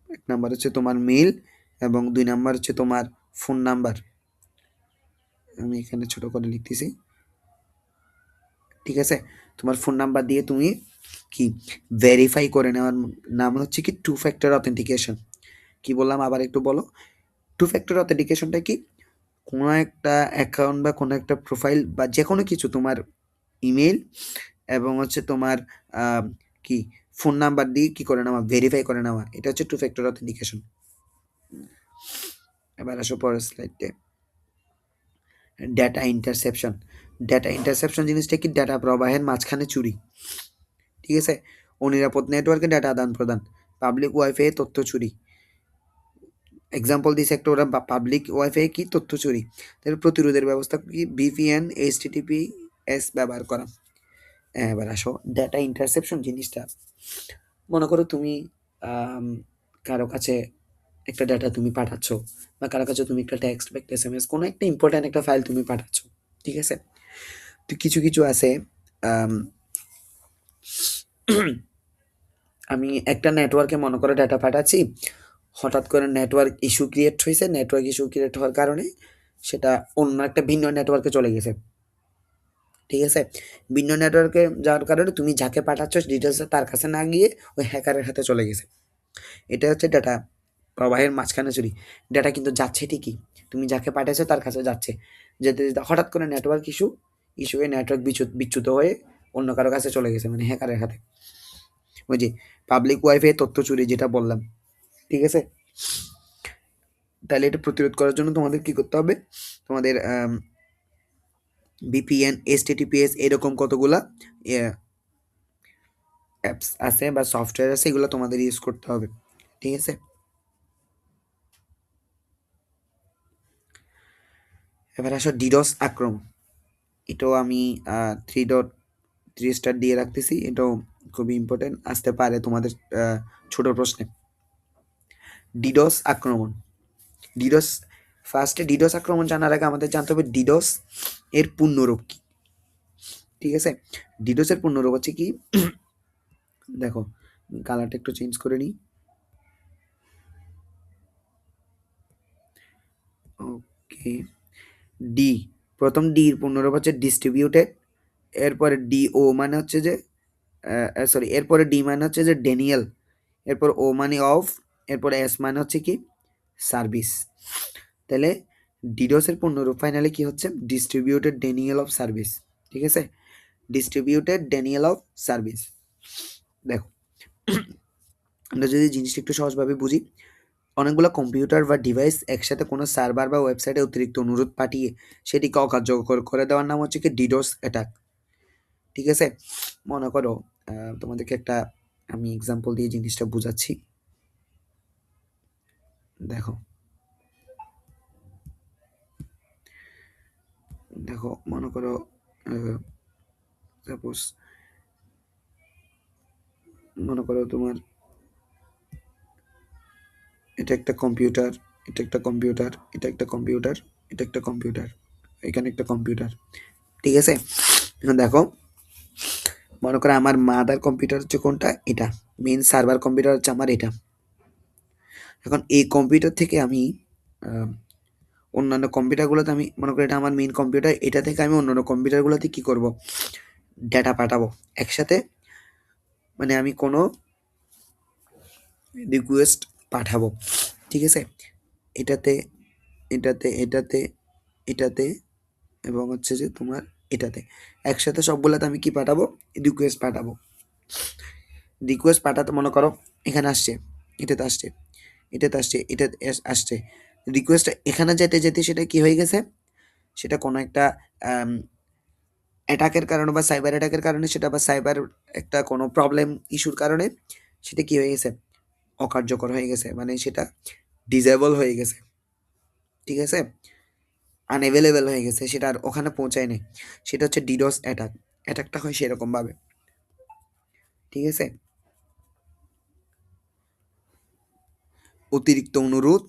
১ নাম্বার হচ্ছে তোমার মেইল, এবং ২ নাম্বার হচ্ছে তোমার ফোন নাম্বার, আমি এখানে ছোট করে লিখতেছি। ঠিক আছে? তোমার ফোন নাম্বার দিয়ে তুমি কি ভেরিফাই করে নেওয়ার নাম হচ্ছে কি টু ফ্যাক্টর অথেন্টিকেশন। কি বললাম আবার একটু বলো? টু ফ্যাক্টর অথেন্টিকেশনটা কি? কোনো একটা অ্যাকাউন্ট বা কোনো একটা প্রোফাইল বা যেকোনো কিছু তোমার ইমেইল এবং হচ্ছে তোমার কি ফোন নাম্বার দিয়ে কি করে নেওয়া, ভেরিফাই করে নেওয়া। এটা হচ্ছে টু ফ্যাক্টর অথেন্টিকেশন। এবার আসো পরের স্লাইডে। Data intussusception. ডেটা ইন্টারসেপশন জিনিসটা কি? ডেটা প্রবাহের মাঝখানে চুরি। ঠিক আছে? অনিরাপদ নেটওয়ার্কে ডেটা আদান প্রদান, পাবলিক ওয়াইফাই তথ্য চুরি। এক্সাম্পল দিছে একটা, ওরা পাবলিক ওয়াইফাই কি তথ্য চুরি। তাহলে প্রতিরোধের ব্যবস্থা কি? ভিপিএন, এইচটিটিপিএস ব্যবহার করা। এবার আসো ডেটা ইন্টারসেপশন জিনিসটা, মনে করো তুমি কারো কাছে একটা ডেটা তুমি পাঠাচ্ছ, বা কারো কাছে তুমি একটা টেক্সট বা একটা এসএমএস, কোনো একটা ইম্পর্ট্যান্ট একটা ফাইল তুমি পাঠাচ্ছ। ঠিক আছে? তো কিছু কিছু আছে, আম, আমি একটা নেটওয়ার্কে মনে করো ডেটা পাঠাচ্ছি, হঠাৎ করে নেটওয়ার্ক ইস্যু ক্রিয়েট হয়েছে। নেটওয়ার্ক ইস্যু ক্রিয়েট হওয়ার কারণে সেটা অন্য একটা ভিন্ন নেটওয়ার্কে চলে গেছে। ঠিক আছে? ভিন্ন নেটওয়ার্কে যাওয়ার কারণে তুমি যাকে পাঠাচ্ছ ডিটেলসটা তার কাছে না গিয়ে ওই হ্যাকারের হাতে চলে গেছে। এটা হচ্ছে ডেটা প্রবাহের মাঝখানে চুরি। ডেটা কিন্তু যাচ্ছে ঠিকই, তুমি যাকে পাঠাইছো তার কাছে যাচ্ছে, যেতে যেতে হঠাৎ করে নেটওয়ার্ক ইস্যু হয়ে নেটওয়ার্ক বিচ্যুত হয়ে অন্য কারো কাছে চলে গেছে, মানে হ্যাকারের হাতে। ওই যে পাবলিক ওয়াইফাই তথ্য চুরি যেটা বললাম। ঠিক আছে? তাহলে এটা প্রতিরোধ করার জন্য তোমাদের কি করতে হবে? তোমাদের ভিপিএন, এইচটিটিপিএস এরকম কতগুলা অ্যাপস আছে বা সফটওয়্যার আছে, এগুলো তোমাদের ইউজ করতে হবে। ঠিক আছে? এবার আসো ডিডস আক্রমণ। এটাও আমি 3 স্টার দিয়ে রাখতেছি। এটাও খুবই ইম্পর্টেন্ট, আসতে পারে তোমাদের ছোট প্রশ্নে। ডিডস আক্রমণ। ডিডস ফার্স্টে ডিডস আক্রমণ জানার আগে আমাদের জানতে হবে ডিডস এর পূর্ণরূপ কি। ঠিক আছে? ডিডোসের পূর্ণরূপ হচ্ছে কি? দেখো কালারটা একটু চেঞ্জ করে নিই। ওকে, ডি, প্রথম ডির পূর্ণরূপ হচ্ছে ডিস্ট্রিবিউটেড। এরপরে ডিও মানে হচ্ছে যে সরি, এরপরে ডি মানে হচ্ছে যে ডেনিয়েল, এরপর ও মানে অফ, এরপরে এস মানে হচ্ছে কি সার্ভিস। তাহলে ডিডোসের পূর্ণরূপ ফাইনালি কি হচ্ছে? Distributed Daniel of service. ঠিক আছে? Distributed Daniel of service. দেখো আমরা যদি জিনিসটা একটু সহজভাবে বুঝি, অনেকগুলো কম্পিউটার বা ডিভাইস একসাথে কোনো সার্ভার বা ওয়েবসাইটে অতিরিক্ত অনুরোধ পাঠিয়ে সেটিকে অকার্যকর করে দেওয়ার নাম হচ্ছে কি ডিডোস অ্যাটাক। ঠিক আছে? মনে করো তোমাদেরকে একটা আমি এক্সাম্পল দিয়ে জিনিসটা বুঝাচ্ছি। দেখো দেখো মনে করো সাপোজ মনে করো তোমার এটা একটা কম্পিউটার, এটা একটা কম্পিউটার, এটা একটা কম্পিউটার, এটা একটা কম্পিউটার, এখানে একটা কম্পিউটার। ঠিক আছে? এখন দেখো মনে করো আমার মাদার কম্পিউটার হচ্ছে কোনটা? এটা। মেইন সার্ভার কম্পিউটার হচ্ছে আমার এটা। এখন এই কম্পিউটার থেকে আমি আহ, অন্যান্য কম্পিউটারগুলোতে আমি মনে করি এটা আমার মেইন কম্পিউটার, এটা থেকে আমি অন্যান্য কম্পিউটারগুলোতে কি করব? ডেটা পাঠাবো একসাথে। মানে আমি কোনো রিকোয়েস্ট পাঠাবো। ঠিক আছে? এটাতে এটাতে এটাতে এটাতে এবং হচ্ছে যে তোমার এটাতে একসাথে সবগুলোতে আমি কি পাঠাবো? রিকোয়েস্ট পাঠাবো। রিকোয়েস্ট পাঠাতে মনে করো এখানে আসছে, এটাতে আসছে, এটাতে আসছে, এটাতে আসছে। রিকোয়েস্ট এখানে যেতে যেতে সেটা কি হয়ে গেছে? সেটা কোনো একটা অ্যাটাকের কারণে বা সাইবার অ্যাটাকের কারণে সেটা, বা সাইবার একটা কোনো প্রবলেম ইস্যুর কারণে সেটা কি হয়ে গেছে? অকার্যকর হয়ে গেছে, মানে সেটা ডিসেবল হয়ে গেছে। ঠিক আছে? আনএভেলেবেল হয়ে গেছে, সেটা আর ওখানে পৌঁছায় নেই। সেটা হচ্ছে ডিডোস অ্যাটাক। অ্যাটাকটা হয় সেরকমভাবে। ঠিক আছে? অতিরিক্ত অনুরোধ,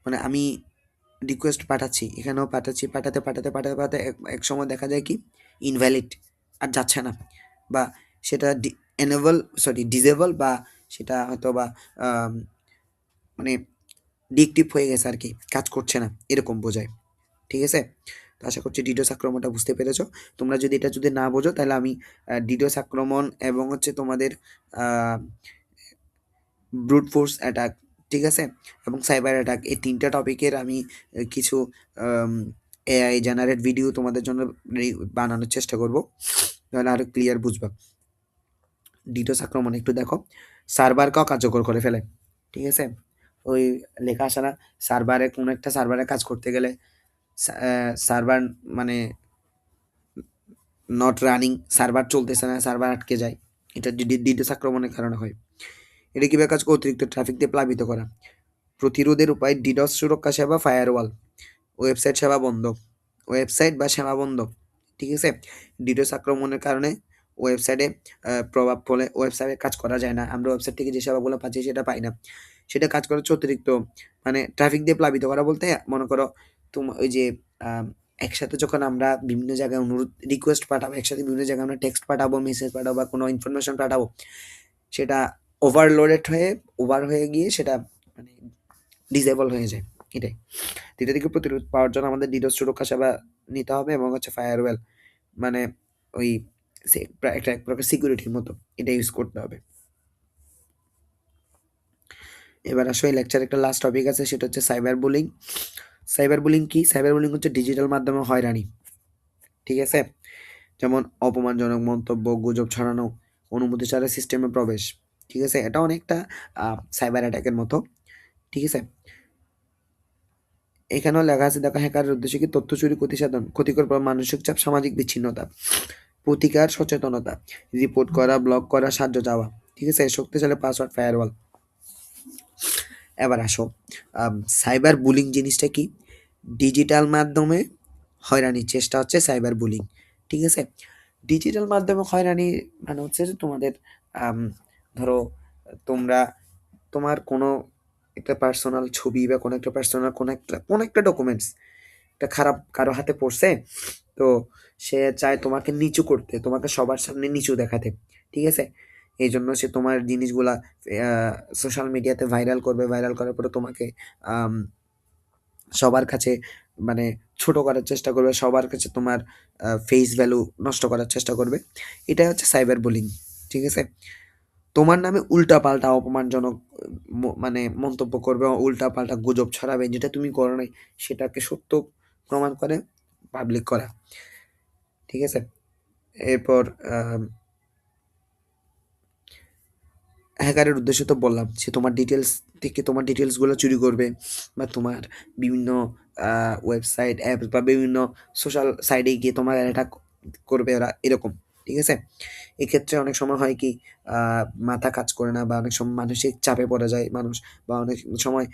মানে আমি রিকোয়েস্ট পাঠাচ্ছি, এখানেও পাঠাচ্ছি, পাঠাতে পাঠাতে পাঠাতে পাঠাতে এক সময় দেখা যায় কি ইনভ্যালিড, আর যাচ্ছে না, বা সেটা ডিজেবল, বা সেটা হয়তো বা মানে ডিএক্টিভ হয়ে গেছে আর কি, কাজ করছে না, এরকম বোঝায়। ঠিক আছে? তো আশা করছি ডিডোস আক্রমণটা বুঝতে পেরেছো। তোমরা যদি এটা যদি না বোঝো তাহলে আমি ডিডোস আক্রমণ এবং হচ্ছে তোমাদের ব্রুট ফোর্স অ্যাটাক, ঠিক আছে, এবং সাইবার অ্যাটাক, এই ৩টা টপিকের আমি কিছু এআই জেনারেট ভিডিও তোমাদের জন্য বানানোর চেষ্টা করব, তাহলে আরও ক্লিয়ার বুঝবা। ডিডোস আক্রমণ একটু দেখো, সার্ভারকেও কার্যকর করে ফেলে, ঠিক আছে। ওই লেখা আসে না, সার্ভারে কোনো একটা সার্ভারে কাজ করতে গেলে সার্ভার মানে নট রানিং, সার্ভার চলতেছে না, সার্ভার আটকে যায়, এটা ডিডোস আক্রমণের কারণে হয়। এটা কীভাবে কাজ করে? অতিরিক্ত ট্রাফিক দিয়ে প্লাবিত করা। প্রতিরোধের উপায় ডিডোস সুরক্ষা সেবা, ফায়ারওয়াল, ওয়েবসাইট সেবা বন্ধ, ওয়েবসাইট বা সেবা বন্ধ, ঠিক আছে। ডিডোস আক্রমণের কারণে ওয়েবসাইটে প্রভাব ফলে ওয়েবসাইটে কাজ করা যায় না, আমরা ওয়েবসাইট থেকে যে সেবাগুলো পাচ্ছি সেটা পাই না, সেটা কাজ করা হচ্ছে অতিরিক্ত মানে ট্রাফিক দিয়ে প্লাবিত করা বলতে মনে করো ওই যে একসাথে যখন আমরা বিভিন্ন জায়গায় অনুরোধ রিকোয়েস্ট পাঠাবো, একসাথে বিভিন্ন জায়গায় আমরা টেক্সট পাঠাবো, মেসেজ পাঠাবো বা কোনো ইনফরমেশন পাঠাবো, সেটা ওভারলোডেড হয়ে ওভার হয়ে গিয়ে সেটা মানে ডিসেবল হয়ে যায়, এটাই। এটা থেকে প্রতিরোধ পাওয়ার জন্য আমাদের ডিডোস সুরক্ষা সেবা নিতে হবে এবং হচ্ছে ফায়ারওয়েল মানে ওই একটা এক প্রকার সিকিউরিটির মতো, এটা ইউজ করতে হবে। এবার আসো এই লেকচার একটা লাস্ট টপিক আছে, সেটা হচ্ছে সাইবার বুলিং। সাইবার বুলিং কি? সাইবার বুলিং হচ্ছে ডিজিটাল মাধ্যমে হয়রানি, ঠিক আছে, যেমন অপমানজনক মন্তব্য, গুজব ছড়ানো, অনুমতি ছাড়া সিস্টেমে প্রবেশ, ঠিক আছে, এটা অনেকটা সাইবার অ্যাটাকের মতো, ঠিক আছে। এখানেও লেখা আছে দেখো, হ্যাকারের উদ্দেশ্য কি? তথ্য চুরি, ক্ষতিসাধন, ক্ষতিকর প্রভাব, মানসিক চাপ, সামাজিক বিচ্ছিন্নতা, প্রতিকার, সচেতনতা, রিপোর্ট করা, ব্লক করা, সাহায্য চাওয়া, ঠিক আছে, শক্তিশালী পাসওয়ার্ড, ফায়ারওয়াল। এবার আসো সাইবার বুলিং জিনিসটা কি? ডিজিটাল মাধ্যমে হয়রানির চেষ্টা হচ্ছে সাইবার বুলিং, ঠিক আছে। ডিজিটাল মাধ্যমে হয়রানি মানে হচ্ছে যে তোমাদের ধরো তোমরা তোমার কোনো একটা পার্সোনাল ছবি বা কোনো একটা পার্সোনাল কোনো একটা ডকুমেন্টস একটা খারাপ কারো হাতে পড়ছে, তো সে চায় তোমাকে নিচু করতে, তোমাকে সবার সামনে নিচু দেখাতে, ঠিক আছে। এই জন্য সে তোমার জিনিসগুলা সোশ্যাল মিডিয়াতে ভাইরাল করবে, ভাইরাল করার পরে তোমাকে সবার কাছে মানে ছোট করার চেষ্টা করবে, সবার কাছে তোমার ফেস ভ্যালু নষ্ট করার চেষ্টা করবে, এটাই হচ্ছে সাইবার বুলিং, ঠিক আছে। তোমার নামে উল্টাপাল্টা অপমানজনক মানে মন্তব্য করবে, উল্টাপাল্টা গুজব ছড়াবে, যেটা তুমি করো নাই সেটাকে সত্য প্রমাণ করে পাবলিক করা, ঠিক আছে। এরপর হ্যাকারের উদ্দেশ্য তো বললাম, সে তোমার ডিটেলস থেকে তোমার ডিটেলসগুলো চুরি করবে বা তোমার বিভিন্ন ওয়েবসাইট, অ্যাপস বা বিভিন্ন সোশ্যাল সাইটে গিয়ে তোমার অ্যাটাক করবে ওরা, এরকম, ঠিক আছে। এক্ষেত্রে অনেক সময় হয় কি মাথা কাজ করে না বা অনেক সময় মানসিক চাপে পড়ে যায় মানুষ, বা অনেক সময়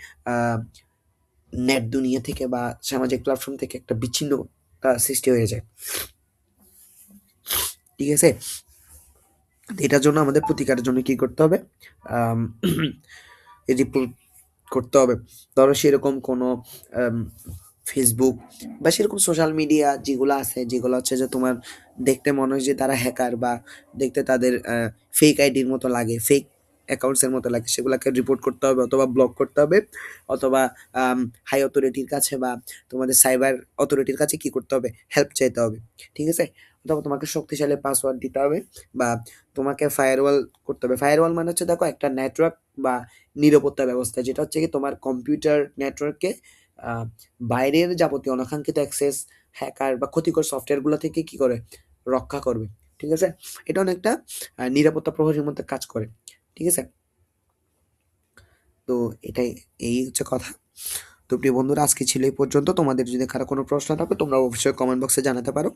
নেট দুনিয়া থেকে বা সামাজিক প্ল্যাটফর্ম থেকে একটা বিচ্ছিন্নতা সৃষ্টি হয়ে যায়, ঠিক আছে। এটার জন্য আমাদের প্রতিকারের জন্য কি করতে হবে? রিপোর্ট করতে হবে। ধরো সেরকম কোনো ফেসবুক বা সেরকম সোশ্যাল মিডিয়া যেগুলো আছে, যেগুলো হচ্ছে যে তোমার দেখতে মনে হয় যে তারা হ্যাকার বা দেখতে তাদের ফেক আইডির মতো লাগে, ফেক অ্যাকাউন্টসের মতো লাগে, সেগুলোকে রিপোর্ট করতে হবে অথবা ব্লক করতে হবে, অথবা হাই অথরিটির কাছে বা তোমাদের সাইবার অথরিটির কাছে কি করতে হবে? হেল্প চাইতে হবে, ঠিক আছে। অথবা তোমাকে শক্তিশালী পাসওয়ার্ড দিতে হবে বা তোমাকে ফায়ারওয়াল করতে হবে। ফায়ারওয়াল মানে হচ্ছে দেখো একটা নেটওয়ার্ক বা নিরাপত্তা ব্যবস্থা, যেটা হচ্ছে কি তোমার কম্পিউটার নেটওয়ার্ককে বাইরের যাবতীয় অনাকাঙ্ক্ষিত অ্যাক্সেস, হ্যাকার বা ক্ষতিকর সফটওয়্যারগুলো থেকে কি করে? রক্ষা করবে, ঠিক আছে। এটা অনেকটা নিরাপত্তা প্রহরীর মধ্যে কাজ করে, ঠিক আছে। তো এটাই, এই হচ্ছে কথা। তো প্রিয় বন্ধুরা, আজকে ছিল এই পর্যন্ত। তোমাদের যদি কারো কোনো প্রশ্ন থাকে তোমরা অবশ্যই কমেন্ট বক্সে জানাতে পারো।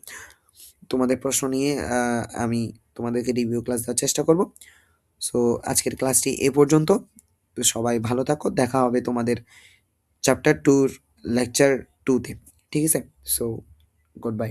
তোমাদের প্রশ্ন নিয়ে আমি তোমাদেরকে রিভিউ ক্লাস দেওয়ার চেষ্টা করব। সো আজকের ক্লাসটি এ পর্যন্ত। তো সবাই ভালো থাকো, দেখা হবে তোমাদের চ্যাপ্টার 2 লেকচার 2 তে, ঠিক আছে। So good bye.